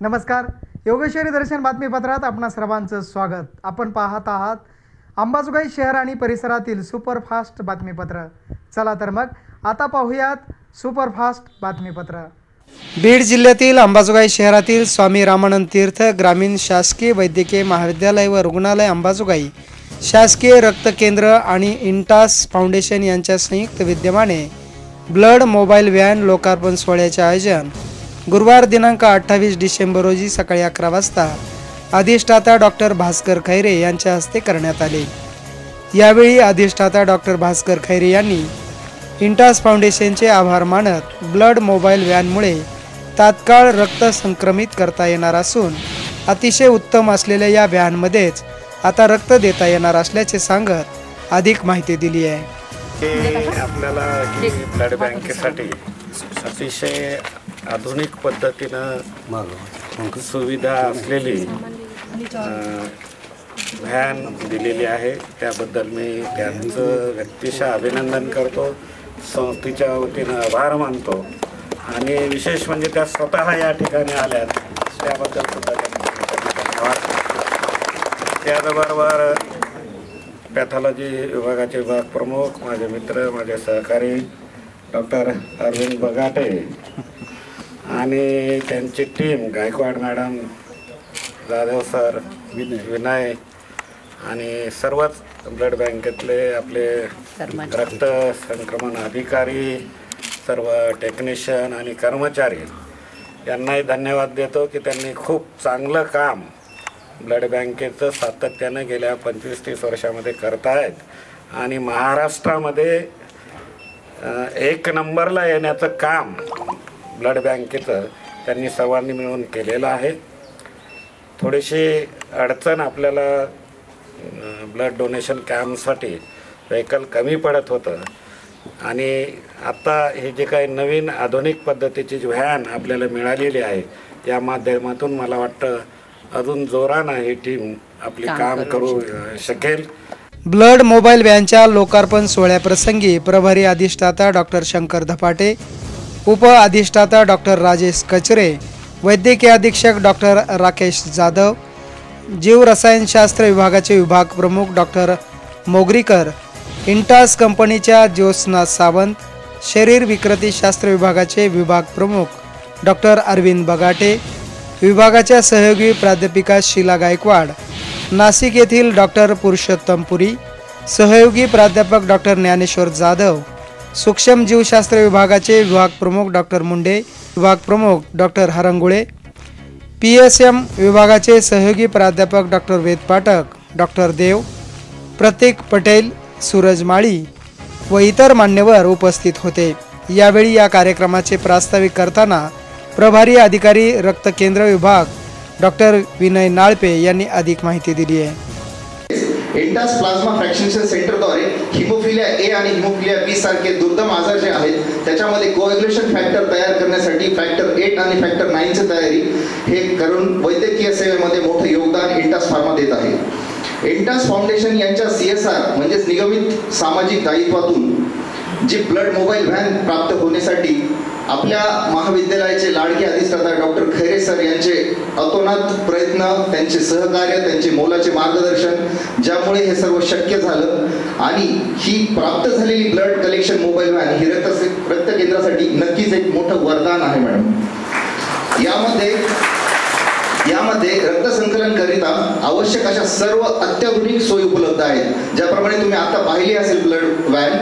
नमस्कार. योगेश्वरी दर्शन बातमीपत्रात आपणा सर्वांचं स्वागत. आपण पाहत आहात अंबाजोगाई शहर आणि परिसरातील सुपरफास्ट बातमीपत्र. चला तर मग आता पाहूयात सुपरफास्ट बातमीपत्र. बीड जिल्ह्यातील अंबाजोगाई शहरातील स्वामी रामानंद तीर्थ ग्रामीण शासकीय वैद्यकीय महाविद्यालय व रुग्णालय अंबाजोगाई, शासकीय रक्त केंद्र आणि इंटास फाउंडेशन यांच्या संयुक्त विद्यमाने ब्लड मोबाईल व्हॅन लोकार्पण सोहळ्याचे आयोजन गुरुवार दिनांक 28 डिसेंबर रोजी सकाळी 11 वाजता अधिष्ठाता डॉक्टर भास्कर खैरे यांच्या हस्ते करण्यात आले. यावेळी अधिष्ठाता डॉक्टर भास्कर खैरे यांनी इंटास फाउंडेशनचे आभार मानत ब्लड मोबाईल व्हॅनमुळे तात्काळ रक्त संक्रमित करता येणार असून अतिशय उत्तम असलेल्या या व्हॅनमध्येच आता रक्त देता येणार असल्याचे सांगत अधिक माहिती दिली आहे. आपल्याला ब्लड बँकेसाठी अतिशय आधुनिक पद्धतीनं सुविधा असलेली व्हॅन दिलेली आहे. त्याबद्दल मी त्यांचं व्यक्तिशः अभिनंदन करतो, संस्थेच्या वतीनं आभार मानतो आणि विशेष म्हणजे त्या स्वतः या ठिकाणी आल्यात त्याबद्दल सुद्धा धन्यवाद. त्याचबरोबर पॅथॉलॉजी विभागाचे विभाग प्रमुख, माझे मित्र, माझे सहकारी डॉक्टर अरविंद बगाटे आणि त्यांची team, Gaikwad madam, Jadhav sir, Vinay आणि सर्वच ब्लड बँकेतले आपले रक्त संक्रमण अधिकारी, सर्व टेक्निशियन आणि कर्मचारी यांनाही धन्यवाद देतो की त्यांनी खूप चांगलं काम ब्लड बँकेचं सातत्यानं गेल्या 25-30 वर्षामध्ये करतायत आणि महाराष्ट्रामध्ये 1 नंबरला येण्याचं काम ब्लड बँकेचं त्यांनी सर्वांनी मिळून केलेलं आहे. थोडीशी अडचण आपल्याला ब्लड डोनेशन कॅम्पसाठी व्हेकल कमी पडत होतं आणि आता हे जे काही नवीन आधुनिक पद्धतीची व्हॅन आपल्याला मिळालेली आहे या माध्यमातून मला वाटतं अजून जोरानं ही टीम आपली काम करू शकेल. ब्लड मोबाईल व्हॅनच्या लोकार्पण सोहळ्याप्रसंगी प्रभारी अधिष्ठाता डॉक्टर शंकर धपाटे, उप अधिष्ठाता डॉक्टर राजेश कचरे, वैद्यकीय अधीक्षक डॉक्टर राकेश जाधव, जीव रसायनशास्त्र विभागाचे विभाग प्रमुख डॉक्टर मोगरीकर, इंटास कंपनीच्या ज्योत्स्ना सावंत, शरीर विकृतीशास्त्र विभागाचे विभाग प्रमुख डॉक्टर अरविंद बगाटे, विभागाच्या सहयोगी प्राध्यापिका शीला गायकवाड, नाशिक येथील डॉक्टर पुरुषोत्तम पुरी, सहयोगी प्राध्यापक डॉक्टर ज्ञानेश्वर जाधव, सूक्ष्म जीवशास्त्र विभागाचे विभाग प्रमुख डॉक्टर मुंडे, विभाग प्रमुख डॉक्टर हरंगुळे, PSM विभागाचे सहयोगी प्राध्यापक डॉक्टर वेद पाठक, डॉक्टर देव, प्रतीक पटेल, सूरज माळी व इतर मान्यवर उपस्थित होते. यावेळी या कार्यक्रमाचे प्रास्ताविक करताना प्रभारी अधिकारी रक्त केंद्र विभाग डॉक्टर विनय नाळपे यांनी अधिक माहिती दिली आहे. इंटास प्लाझ्मा फ्रॅक्शनेशन सेंटरद्वारे हिमोफिलिया ए आणि हिमोफिलिया बी सारखे दुर्दम आजार जे आहेत त्याच्यामध्ये कोएग्युलेशन फॅक्टर तयार करण्यासाठी फॅक्टर 8 आणि फॅक्टर 9ची तयारी हे करून वैद्यकीय सेवेमध्ये मोठं योगदान इंटास फार्मा देत आहे. इंटास फाउंडेशन यांच्या CSR म्हणजेच निगमित सामाजिक दायित्वातून जी ब्लड मोबाईल व्हॅन प्राप्त होण्यासाठी आपल्या महाविद्यालयाचे लाडके अधिष्ठाता डॉक्टर खैरे सर यांचे अतोनात प्रयत्न, त्यांचे सहकार्य, त्यांचे मोलाचे मार्गदर्शन ज्यामुळे हे सर्व शक्य झालं आणि ही प्राप्त झालेली ब्लड कलेक्शन मोबाईल व्हॅन ही रक्त केंद्रासाठी नक्कीच एक मोठं वरदान आहे मॅडम. यामध्ये रक्त संकलन करिता आवश्यक अशा सर्व अत्याधुनिक सोयी उपलब्ध आहेत. ज्याप्रमाणे तुम्ही आता पाहिली असेल ब्लड व्हॅन,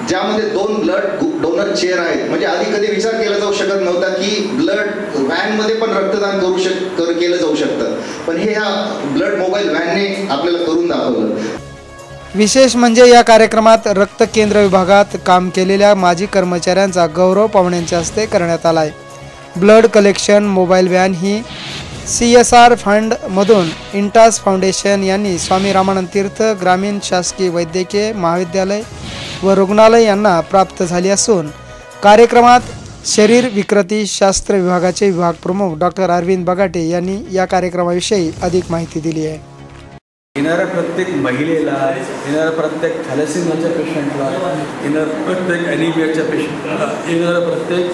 ज्यामध्ये 2 ब्लड डोनर चेअर आहेत. म्हणजे आधी कधी विचार केला जाऊ शकत नव्हता की ब्लड व्हॅन मध्ये पण रक्तदान केलं जाऊ शकतं, पण हे ह्या ब्लड मोबाईल व्हॅनने आपल्याला करून दाखवलं. विशेष म्हणजे या कार्यक्रमात रक्त केंद्र विभागात काम केलेल्या माजी कर्मचाऱ्यांचा गौरव पाहुण्यांच्या हस्ते करण्यात आलाय. ब्लड कलेक्शन मोबाईल व्हॅन ही CSR फंड मधून इंटास फाउंडेशन यांनी स्वामी रामानंद तीर्थ ग्रामीण शासकीय वैद्यकीय महाविद्यालय व रुग्णालय यांना प्राप्त झाली असून कार्यक्रमात शरीर विकृतीशास्त्र विभागाचे विभाग प्रमुख डॉक्टर अरविंद बगाटे यांनी या कार्यक्रमाविषयी अधिक माहिती दिली आहे. येणाऱ्या प्रत्येक महिलेला, येणाऱ्या प्रत्येक थॅलेसेमियाच्या पेशंटला, येणाऱ्या प्रत्येक ॲनिमियाच्या पेशंटला, येणाऱ्या प्रत्येक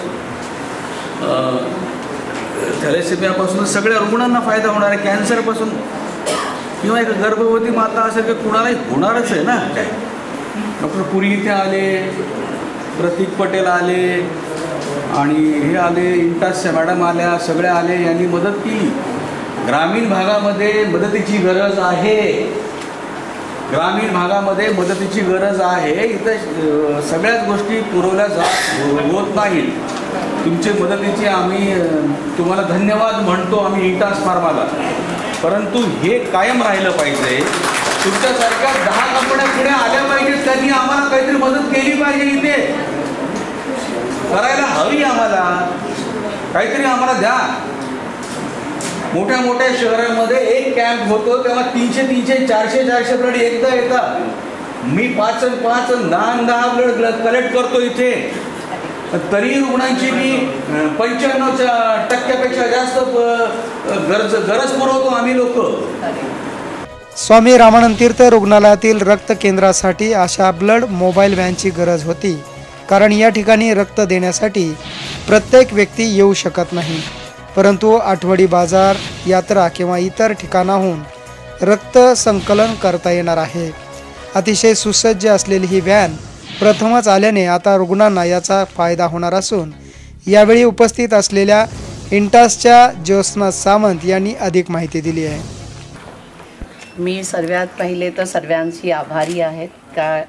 थॅलेसेमियापासून सगळ्या रुग्णांना फायदा होणार आहे, कॅन्सरपासून किंवा एक गर्भवती माता असेल की कुणालाही होणारच आहे ना. काय डॉक्टर पुरी इथे आले, प्रतीक पटेल आले आणि हे आले, इंटासच्या मॅडम आल्या, सगळ्या आले, यांनी मदत केली. ग्रामीण भागामध्ये मदतीची गरज आहे, ग्रामीण भागामध्ये मदतीची गरज आहे. इथं सगळ्याच गोष्टी पुरवल्या होत नाहीत. तुमच्या मदतीची आम्ही तुम्हाला धन्यवाद म्हणतो आम्ही इंटास फार्माला, परंतु हे कायम राहिलं पाहिजे. तुमच्यासारख्या 10 कंपन्या पुढे आल्या पाहिजेत, त्यांनी आम्हाला काहीतरी मदत केली पाहिजे. इथे करायला हवी, आम्हाला काहीतरी आम्हाला द्या. मोठ्या मोठ्या शहरांमध्ये एक कॅम्प होतो तेव्हा 300 400 ब्लड एकदा येतात. मी 5 10 ब्लड कलेक्ट करतो इथे, तरी रुग्णांची मी 95% जास्त गरज पुरवतो आम्ही लोक. स्वामी रामानंद तीर्थ रुग्णालयातील रक्त केंद्रासाठी अशा ब्लड मोबाईल व्हॅनची गरज होती, कारण या ठिकाणी रक्त देण्यासाठी प्रत्येक व्यक्ती येऊ शकत नाही. परंतु आठवडी बाजार, यात्रा किंवा इतर ठिकाणाहून रक्त संकलन करता येणार आहे. अतिशय सुसज्ज असलेली ही व्हॅन प्रथमच आल्याने आता रुग्णांना याचा फायदा होणार असून यावेळी उपस्थित असलेल्या इंटासच्या ज्योत्स्ना सामंत यांनी अधिक माहिती दिली आहे. मी सर्वात पहिले तर सर्वांची आभारी आहेत का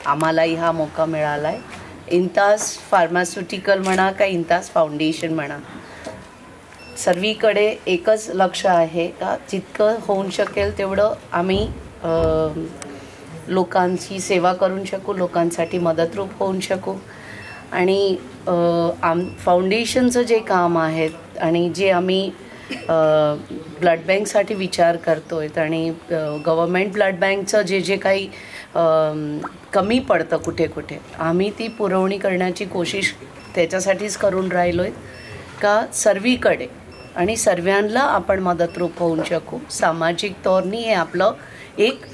आम्हालाही हा मौका मिळाला आहे. इंटास फार्मास्युटिकल म्हणा का इंटास फाउंडेशन म्हणा, सर्वीकडे एकच लक्ष आहे का जितकं होऊ शकेल तेवढं आम्ही लोकांची सेवा करू शकू, लोकांसाठी मदतरूप होऊ शकू. आणि फाउंडेशनचं जे काम आहेत आणि जे आम्ही ब्लड बँकसाठी विचार करतो आहेत आणि गव्हर्मेंट ब्लड बँकचं जे काही कमी पडतं कुठे कुठे, आम्ही ती पुरवणी करण्याची कोशिश त्याच्यासाठीच करून राहिलो आहे का सर्वीकडे आणि सर्वांना आपण मदतरूप होऊ शकू. सामाजिक तौरनी हे आपलं एक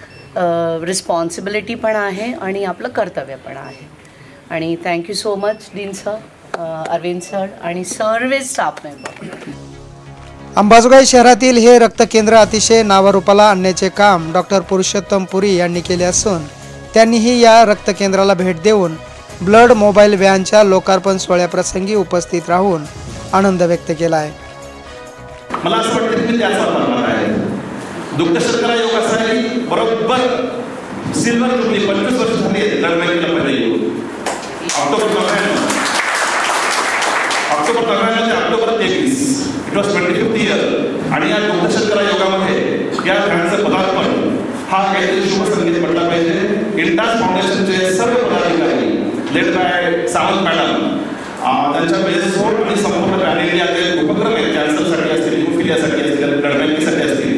रिस्पॉन्सिबिलिटी पण आहे आणि आपलं कर्तव्य पण आहे. आणि thank you so much dean sir, Arvind sir आणि सर्व स्टाफ मेंबर. अंबाजोगाई शहरातील हे रक्त केंद्र अतिशय नावारूपाला आणण्याचे काम डॉक्टर पुरुषोत्तम पुरी यांनी केले असून त्यांनीही या रक्त केंद्राला भेट देऊन ब्लड मोबाईल व्हॅनच्या लोकार्पण सोहळ्याप्रसंगी उपस्थित राहून आनंद व्यक्त केला आहे. मला असं वाटतं की त्याच वापरणार आहे. दुग्धशर्करा योग असा आहे की बरोबर सिल्वर जुबली 25 वर्ष झाली आहे ब्लड बँकेला पहिले येऊन. ऑक्टोबर 99 ते October 23 it was 25th year. आणि या दुग्धशर्करा योगामध्ये या व्हॅनचं पदार्पण हा काहीतरी शुभ संगीत म्हटला पाहिजे. इंटास फाउंडेशनचे सर्व पदाधिकारी लेड बाय सावंत मॅडम, त्यांच्या बेसोड आणि संपूर्ण पॅनेल उपक्रम आहेत. कॅन्सरसाठी असतील, हिमोफिलियासाठी असतील, ब्लड बँकेसाठी असतील,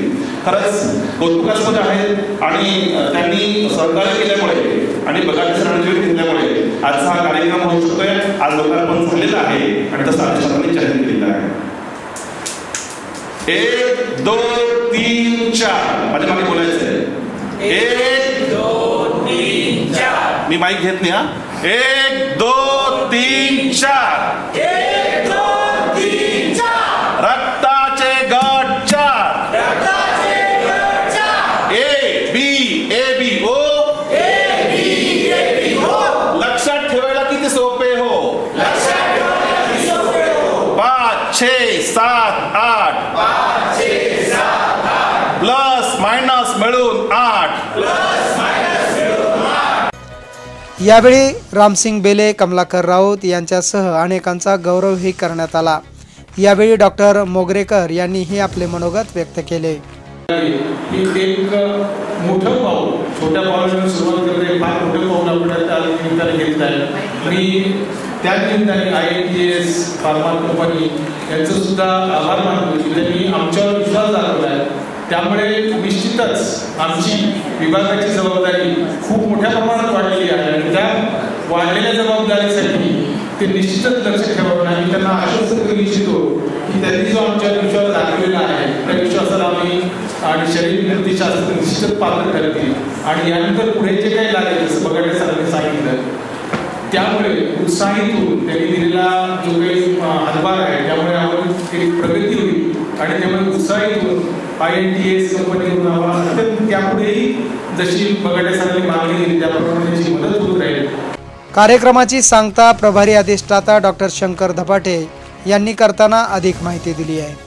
खरंच कौतुकास्पद आहेत. आणि त्यांनी सहकार्य केल्यामुळे आणि बघायचं रणजीत घेतल्यामुळे आजचा हा कार्यक्रम होऊ शकतोय. आज लोकार्पण झालेला आहे आणि तसं आदेशाने जाहीर केलेलं आहे. 1 2 3 4 माझ्या मागे बोलायचं आहे. 1 2 3 4 मी माईक घेत नाही हा. 1 2 3 4 1 2 3 4 रक्ताचे गट 4 रक्ताचे गट 4 A B O A B O. लक्षात ठेवायला किती सोपे हो, लक्षात ठेवायला किती सोपे हो. 5 6 7 8 5 6 7 8 प्लस मायनस मिळून 8 प्लस मायनस मिळून 8. यावेळी रामसिंग बेले, कमलाकर राऊत यांच्यासह अनेकांचा गौरवही करण्यात आला. यावेळी डॉक्टर मोगरेकर यांनीही आपले मनोगत व्यक्त केले. एक मोठं पाऊल, छोट्या पावलाने सुरुवात करते, फार मोठं पाऊल आपण त्या निमित्ताने घेत आहे. मी त्या निमित्ताने IITS फार्मा कंपनी यांचं सुद्धा आभार मानतो की त्यांनी आमच्यावर विश्वास दाखवला आहे. त्यामुळे निश्चितच आमची विभागाची जबाबदारी खूप मोठ्या प्रमाणात वाढलेली आहे आणि त्या वाढलेल्या जबाबदारीसाठी ते निश्चितच लक्ष ठेवावं. आणि त्यांना आश्वस्त करू इच्छितो की त्यांनी जो आमच्यावर विश्वास दाखवलेला आहे त्या विश्वासाला आम्ही आणि शरीर निर्देशास्त्र निश्चित पात्र करतील. आणि यानंतर पुढे जे काही लागेल जसं बघायला सरांनी सांगितलं, त्यामुळे उत्साहित होऊन त्यांनी दिलेला जो काही हातभार आहे त्यामुळे आपण एक प्रगती होईल आणि त्यामुळे उत्साहित होऊन INTS कंपनीकडून आम्हाला अत्यंत त्यापुढेही जशी बघण्यासारखी मागणी केली त्याप्रमाणे त्याची मदत होत राहील. कार्यक्रमाची सांगता प्रभारी अधिष्ठाता डॉक्टर शंकर धपाटे यांनी करताना अधिक माहिती दिली आहे.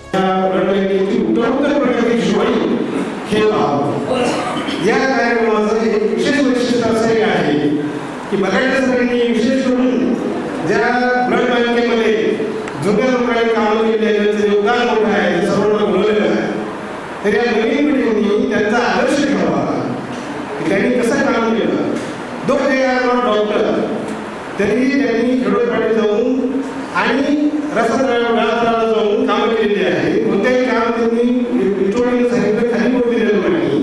या कार्यक्रमाचं एक विशेष वैशिष्ट्य असं आहे की बघायला विशेष करून ज्या ब्लड बँकेमध्ये जुन्या लोकांनी काम केले त्यांचं योगदान मोठं आहे, ते सर्वांना बोलवलेलं आहे. तर या नवीन पिढीने त्यांचा आदर्श घ्यावा की त्यांनी कसं काम केलं. डॉक्टर तरी त्यांनी खेडोपाडी जाऊन आणि रस्त्याला जाऊन कामं केलेली आहे. कोणत्याही काम त्यांनी विटोळीने सांगितलं खाली वर दिलेलं नाही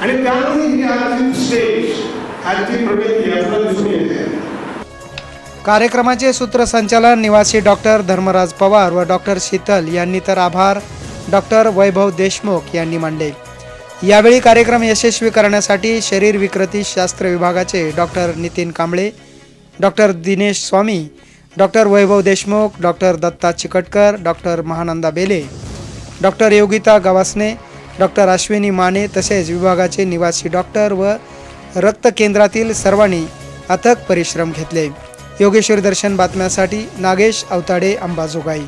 आणि त्यामुळे ही आजची स्टेज आजची प्रगती आपल्याला दिसून येते. कार्यक्रमाचे सूत्रसंचालन निवासी डॉक्टर धर्मराज पवार व डॉक्टर शीतल यांनी तर आभार डॉक्टर वैभव देशमुख यांनी मानले. यावेळी कार्यक्रम यशस्वी करण्यासाठी शरीर विकृती शास्त्र विभागाचे doctor Nitin Kamble, doctor Dinesh Swami, doctor Vaibhav Deshmukh, doctor Datta Chikatkar, doctor Mahananda Bele, doctor Yogita Gavasane, doctor Ashwini Mane तसेच विभागाचे निवासी डॉक्टर व रक्त केंद्रातील सर्वांनी अथक परिश्रम घेतले. योगेश्वरी दर्शन बातम्यासाठी नागेश अवताडे, अंबाजोगाई.